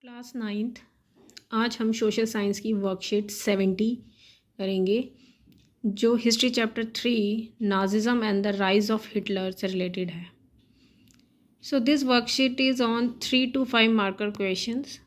Class 9th। आज हम social science की वर्कशीट 70 करेंगे जो history chapter 3 Nazism and the rise of Hitler से रिलेटेड है। So this worksheet is on 3 to 5 marker questions.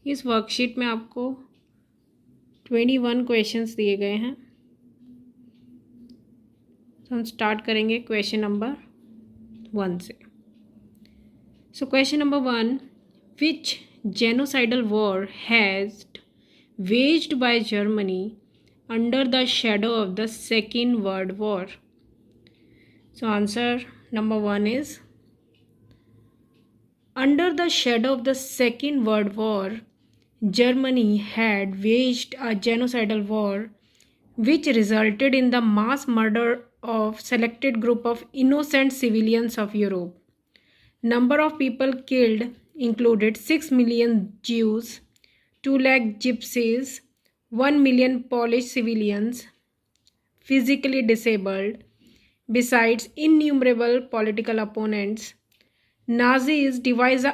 इस वर्कशीट में आपको 21 क्वेश्चंस दिए गए हैं। तो हम स्टार्ट करेंगे क्वेश्चन नंबर 1 से। So question number 1, which genocidal war has waged by Germany under the shadow of the Second World War? So answer number 1 is, under the shadow of the Second World War, Germany had waged a genocidal war which resulted in the mass murder of selected group of innocent civilians of Europe. Number of people killed included 6 million Jews, 2 lakh gypsies, 1 million Polish civilians physically disabled, besides innumerable political opponents. Nazis devised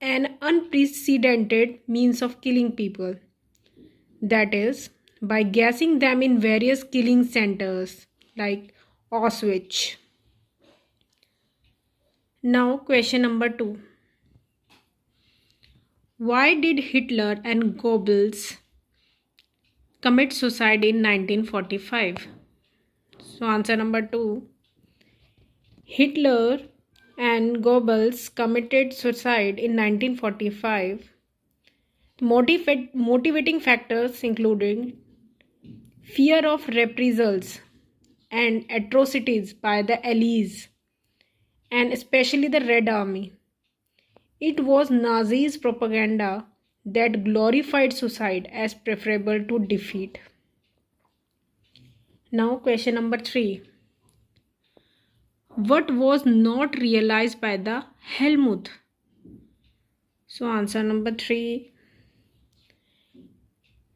an unprecedented means of killing people, that is, by gassing them in various killing centers like Auschwitz. Now, question number 2. Why did Hitler and Goebbels commit suicide in 1945? So answer number 2. Hitler and Goebbels committed suicide in 1945. Motivating factors including fear of reprisals and atrocities by the Allies and especially the Red Army. It was Nazis' propaganda that glorified suicide as preferable to defeat. Now, question number 3. What was not realized by the Helmuth? So, answer number 3.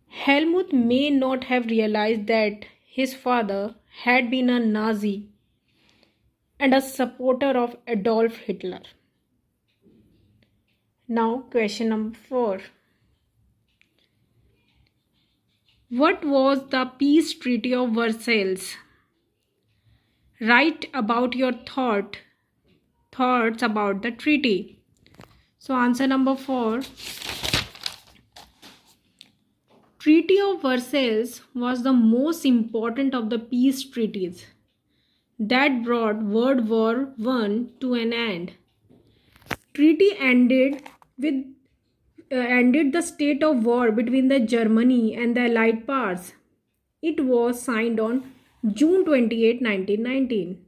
Helmuth may not have realized that his father had been a Nazi and a supporter of Adolf Hitler. Now, question number 4. What was the peace treaty of Versailles? Write about your thoughts about the treaty. So answer number 4. Treaty of Versailles was the most important of the peace treaties that brought World War I to an end. Treaty ended the state of war between the Germany and the Allied powers. It was signed on June 28, 1919.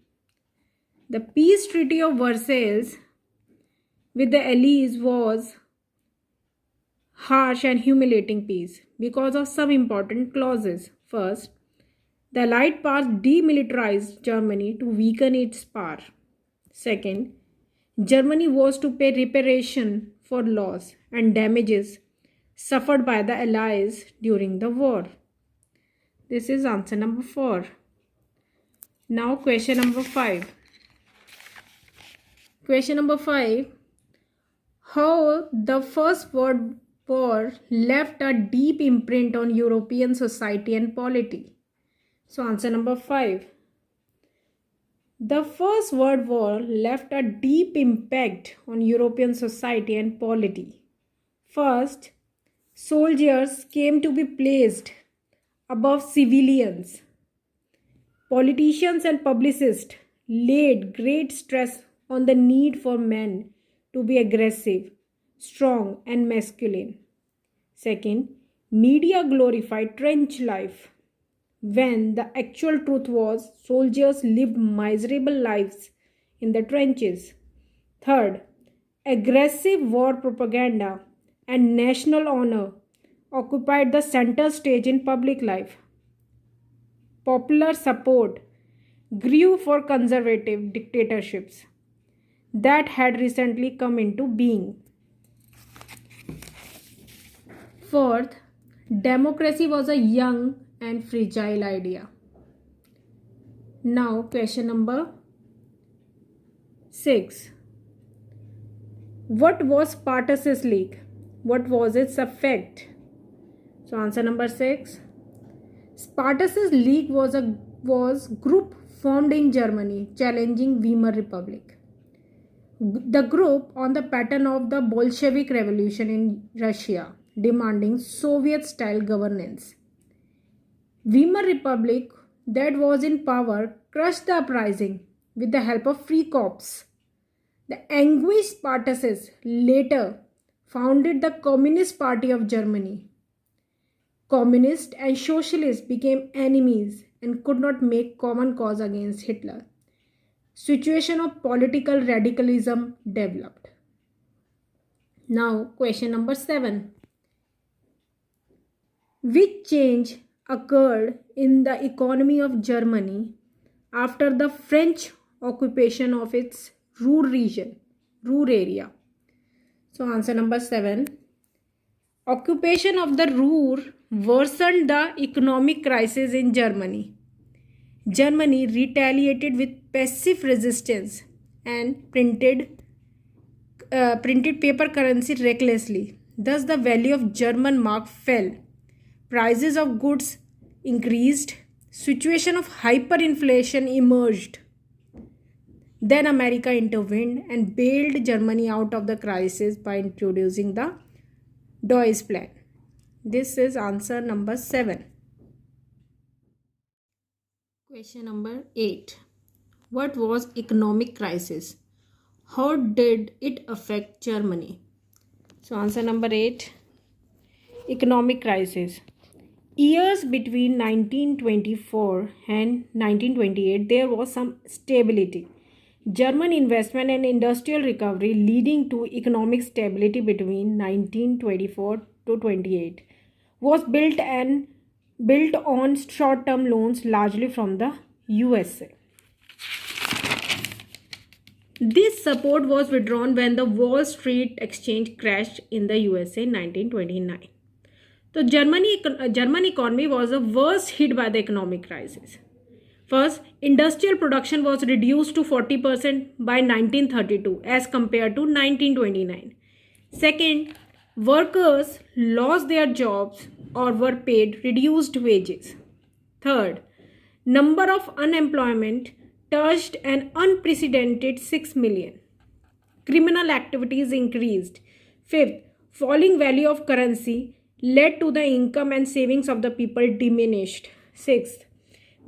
The peace treaty of Versailles with the Allies was harsh and humiliating peace because of some important clauses. First, the Allied powers demilitarized Germany to weaken its power. Second, Germany was to pay reparation for loss and damages suffered by the Allies during the war. This is answer number 4. Now, question number 5. Question number 5. How the First World War left a deep imprint on European society and polity. So, answer number 5. The First World War left a deep impact on European society and polity. First, soldiers came to be placed above civilians. Politicians and publicists laid great stress on the need for men to be aggressive, strong, and masculine. Second, media glorified trench life, when the actual truth was soldiers lived miserable lives in the trenches. Third, aggressive war propaganda and national honor occupied the center stage in public life. Popular support grew for conservative dictatorships that had recently come into being. Fourth, democracy was a young and fragile idea. Now, question number 6. What was Spartacus League? What was its effect? So answer number 6. Spartacus League was group formed in Germany challenging Weimar Republic. The group on the pattern of the Bolshevik Revolution in Russia, demanding Soviet-style governance. Weimar Republic, that was in power, crushed the uprising with the help of free corps. The anguished Spartacus later founded the Communist Party of Germany. Communists and socialists became enemies and could not make common cause against Hitler. Situation of political radicalism developed. Now, question number 7. Which change occurred in the economy of Germany after the French occupation of its Ruhr region, Ruhr area? So, answer number 7. Occupation of the Ruhr worsened the economic crisis in Germany. Germany retaliated with passive resistance and printed paper currency recklessly. Thus, the value of German mark fell. Prices of goods increased. Situation of hyperinflation emerged. Then America intervened and bailed Germany out of the crisis by introducing the Dawes Plan. This is answer number 7. Question number 8. What was economic crisis? How did it affect Germany? So answer number 8. Economic crisis. Years between 1924 and 1928, there was some stability. German investment and industrial recovery leading to economic stability between 1924 to 28 was built on short-term loans largely from the USA. This support was withdrawn when the Wall Street Exchange crashed in the USA in 1929. So German economy was the worst hit by the economic crisis. First, industrial production was reduced to 40% by 1932 as compared to 1929. Second, workers lost their jobs or were paid reduced wages. Third, number of unemployment touched an unprecedented 6 million. Criminal activities increased. Fifth, falling value of currency led to the income and savings of the people diminished. Sixth,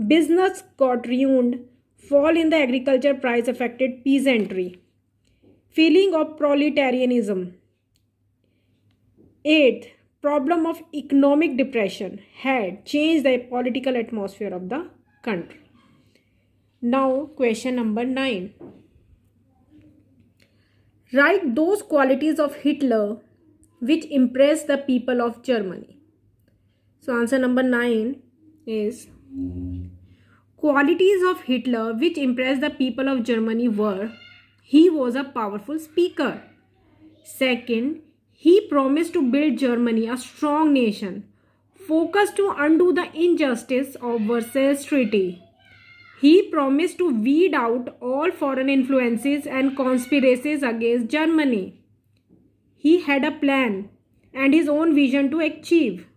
business got ruined. Fall in the agriculture price affected peasantry. Feeling of proletarianism. Eighth, problem of economic depression had changed the political atmosphere of the country. Now, question number 9. Write those qualities of Hitler which impressed the people of Germany. So, answer number 9 is qualities of Hitler which impressed the people of Germany were: he was a powerful speaker. Second, he promised to build Germany a strong nation, focused to undo the injustice of Versailles Treaty. He promised to weed out all foreign influences and conspiracies against Germany. He had a plan and his own vision to achieve.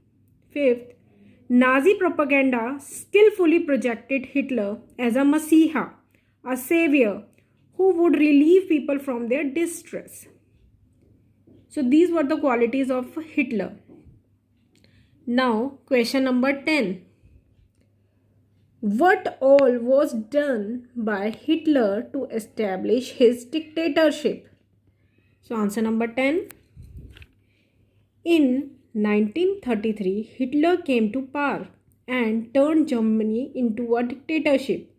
Fifth, Nazi propaganda skillfully projected Hitler as a Messiah, a savior who would relieve people from their distress. So these were the qualities of Hitler. Now, question number 10. What all was done by Hitler to establish his dictatorship? So answer number 10. In 1933, Hitler came to power and turned Germany into a dictatorship.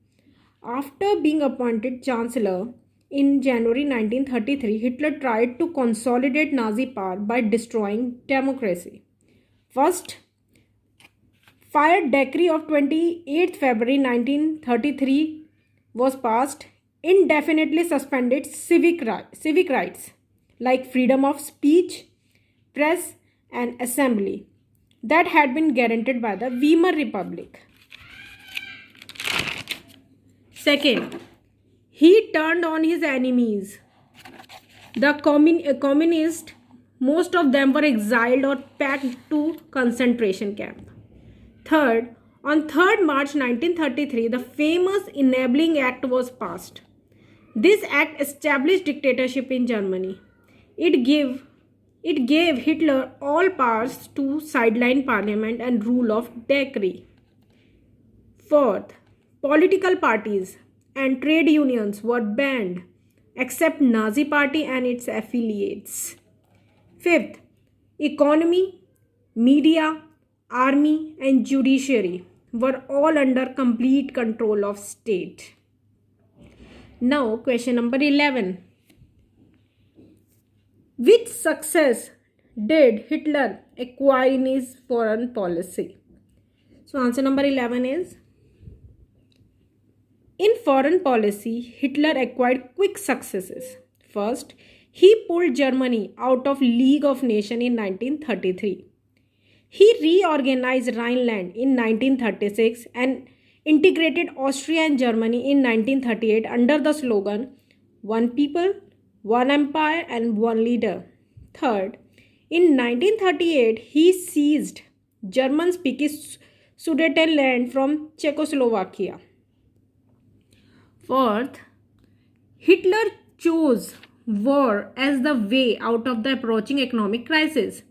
After being appointed Chancellor in January 1933, Hitler tried to consolidate Nazi power by destroying democracy. First, Fire Decree of 28 February 1933 was passed, indefinitely suspended civic rights like freedom of speech, press and assembly that had been guaranteed by the Weimar Republic. Second, he turned on his enemies. The communists Most of them were exiled or packed to concentration camp. Third, on 3rd March 1933, the famous Enabling Act was passed. This act established dictatorship in Germany. It gave Hitler all powers to sideline parliament and rule of decree. Fourth, political parties and trade unions were banned except Nazi Party and its affiliates. Fifth, economy, media, army and judiciary were all under complete control of state. Now question number 11. Which success did Hitler acquire in his foreign policy? So answer number 11 is, in foreign policy, Hitler acquired quick successes. First, he pulled Germany out of League of Nations in 1933. He reorganized Rhineland in 1936 and integrated Austria and Germany in 1938 under the slogan, One People, One Empire and One Leader. Third, in 1938, he seized German-speaking Sudetenland from Czechoslovakia. Fourth, Hitler chose war as the way out of the approaching economic crisis.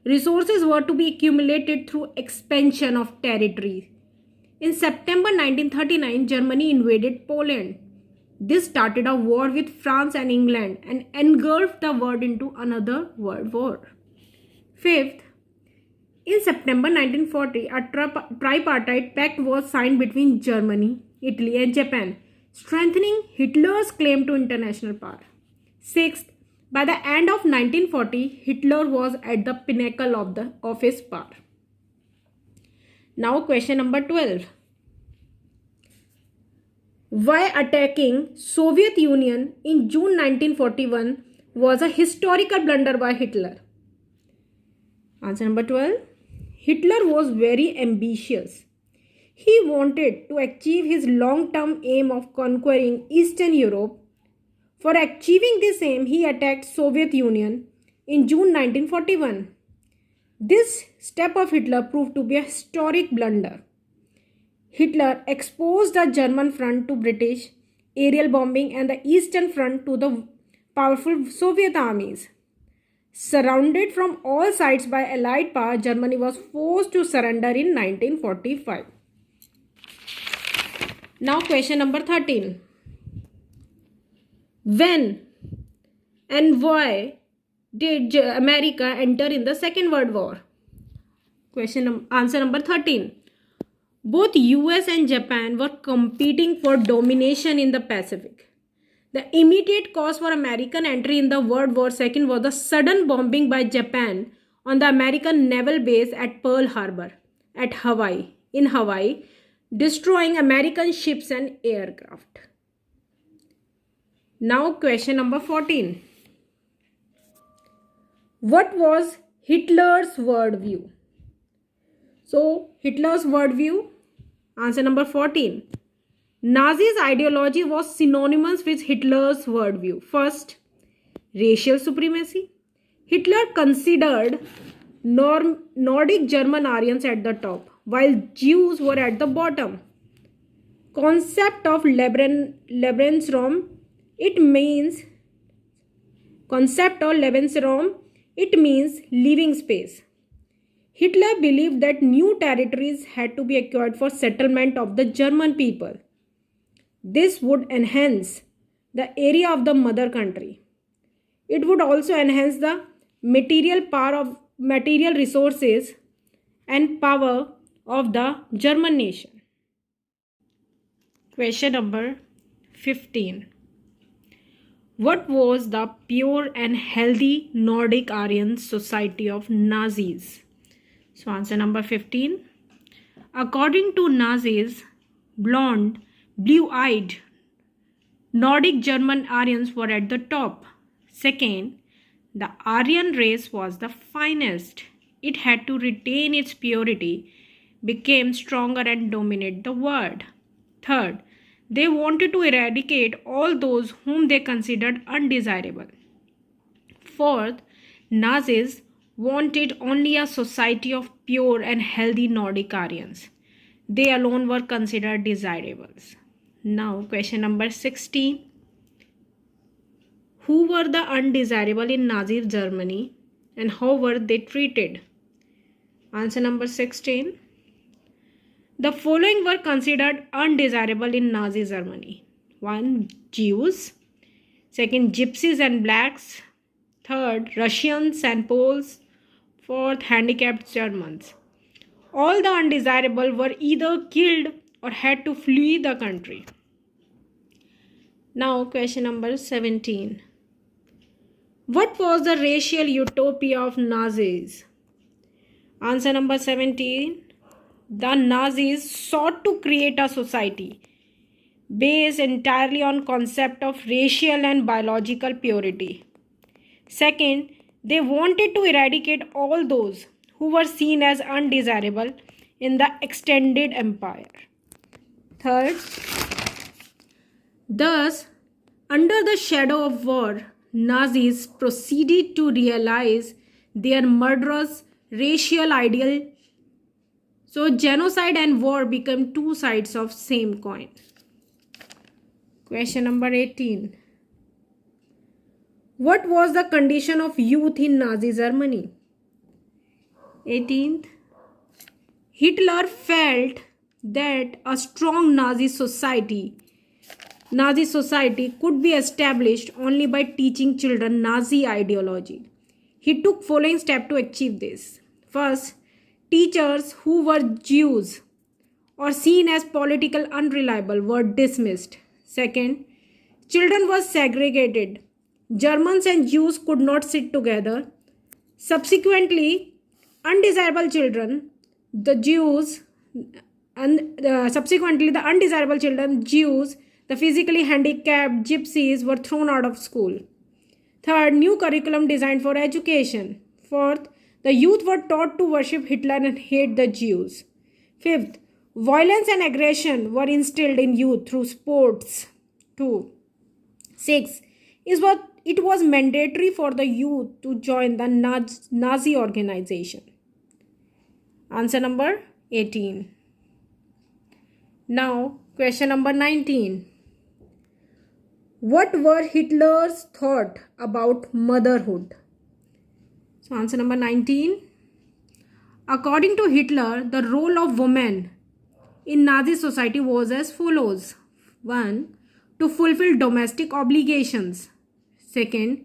Resources were to be accumulated through expansion of territory. In September 1939, Germany invaded Poland. This started a war with France and England and engulfed the world into another world war. Fifth, in September 1940, a tripartite pact was signed between Germany, Italy and Japan, strengthening Hitler's claim to international power. Sixth, by the end of 1940, Hitler was at the pinnacle of his power. Now question number 12. Why attacking Soviet Union in June 1941 was a historical blunder by Hitler? Answer number 12. Hitler was very ambitious. He wanted to achieve his long-term aim of conquering Eastern Europe. For achieving this aim, he attacked Soviet Union in June 1941. This step of Hitler proved to be a historic blunder. Hitler exposed the German front to British aerial bombing and the Eastern Front to the powerful Soviet armies. Surrounded from all sides by Allied power, Germany was forced to surrender in 1945. Now question number 13. When and why did America enter in the Second World War? Answer number 13. Both US and Japan were competing for domination in the Pacific. The immediate cause for American entry in the World War II was the sudden bombing by Japan on the American naval base at Pearl Harbor in Hawaii, destroying American ships and aircraft. Now question number 14. What was Hitler's worldview? So Hitler's worldview, answer number 14. Nazis' ideology was synonymous with Hitler's worldview. First, racial supremacy. Hitler considered Nordic German Aryans at the top, while Jews were at the bottom. Concept of Lebensraum, it means living space. Hitler believed that new territories had to be acquired for settlement of the German people. This would enhance the area of the mother country. It would also enhance the material resources and power of the German nation. Question number 15. What was the pure and healthy Nordic Aryan society of Nazis? So answer number 15. According to Nazis, blonde, blue-eyed Nordic German Aryans were at the top. Second, the Aryan race was the finest. It had to retain its purity, became stronger and dominate the world. Third, they wanted to eradicate all those whom they considered undesirable. Fourth, Nazis wanted only a society of pure and healthy Nordic Aryans. They alone were considered desirables. Now, question number 16. Who were the undesirable in Nazi Germany and how were they treated? Answer number 16. The following were considered undesirable in Nazi Germany. 1. Jews. 2. Gypsies and blacks. 3. Russians and Poles. 4. Handicapped Germans. All the undesirable were either killed or had to flee the country. Now, question number 17. What was the racial utopia of Nazis? Answer number 17. The Nazis sought to create a society based entirely on concept of racial and biological purity. Second, they wanted to eradicate all those who were seen as undesirable in the extended empire. Third, thus, under the shadow of war, Nazis proceeded to realize their murderous racial ideal. So genocide and war became two sides of same coin. Question number 18. What was the condition of youth in Nazi Germany? 18th. Hitler felt that a strong Nazi society could be established only by teaching children Nazi ideology. He took following steps to achieve this. First, teachers who were Jews or seen as political unreliable were dismissed. Second, children were segregated. Germans and Jews could not sit together. Subsequently, undesirable children, the Jews, the physically handicapped gypsies were thrown out of school. Third, new curriculum designed for education. Fourth, the youth were taught to worship Hitler and hate the Jews. Fifth, violence and aggression were instilled in youth through sports. 2. 6. It was mandatory for the youth to join the Nazi organization. Answer number 18. Now, question number 19. What were Hitler's thoughts about motherhood? So, answer number 19. According to Hitler, the role of women in Nazi society was as follows. 1. To fulfill domestic obligations. 2.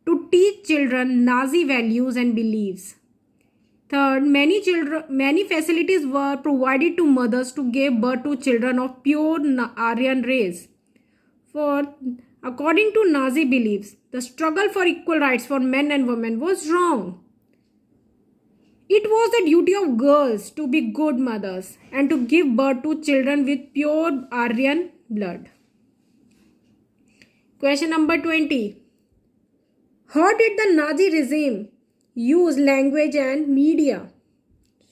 To teach children Nazi values and beliefs. 3. Many facilities were provided to mothers to give birth to children of pure Aryan race. 4. According to Nazi beliefs, the struggle for equal rights for men and women was wrong. It was the duty of girls to be good mothers and to give birth to children with pure Aryan blood. Question number 20. How did the Nazi regime use language and media?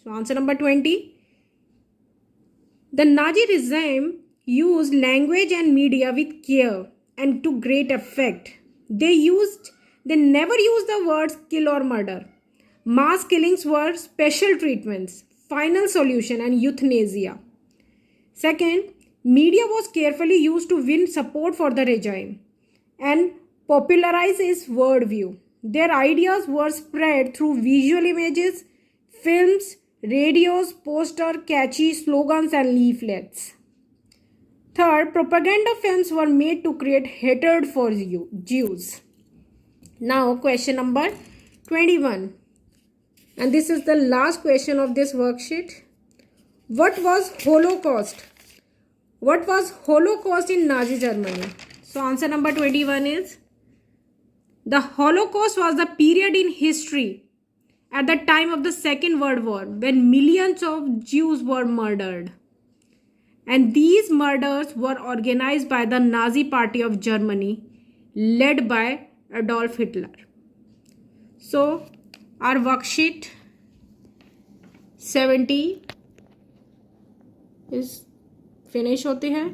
So, answer number 20. The Nazi regime used language and media with care and to great effect. They never used the words kill or murder. Mass killings were special treatments, final solution, and euthanasia. Second, media was carefully used to win support for the regime and popularize its worldview. Their ideas were spread through visual images, films, radios, posters, catchy slogans, and leaflets. Third, propaganda films were made to create hatred for Jews. Now, question number 21. And this is the last question of this worksheet. What was Holocaust? What was Holocaust in Nazi Germany? So, answer number 21 is, the Holocaust was the period in history at the time of the Second World War when millions of Jews were murdered. And these murders were organized by the Nazi Party of Germany, led by Adolf Hitler. So, our worksheet 70 is finish होती है.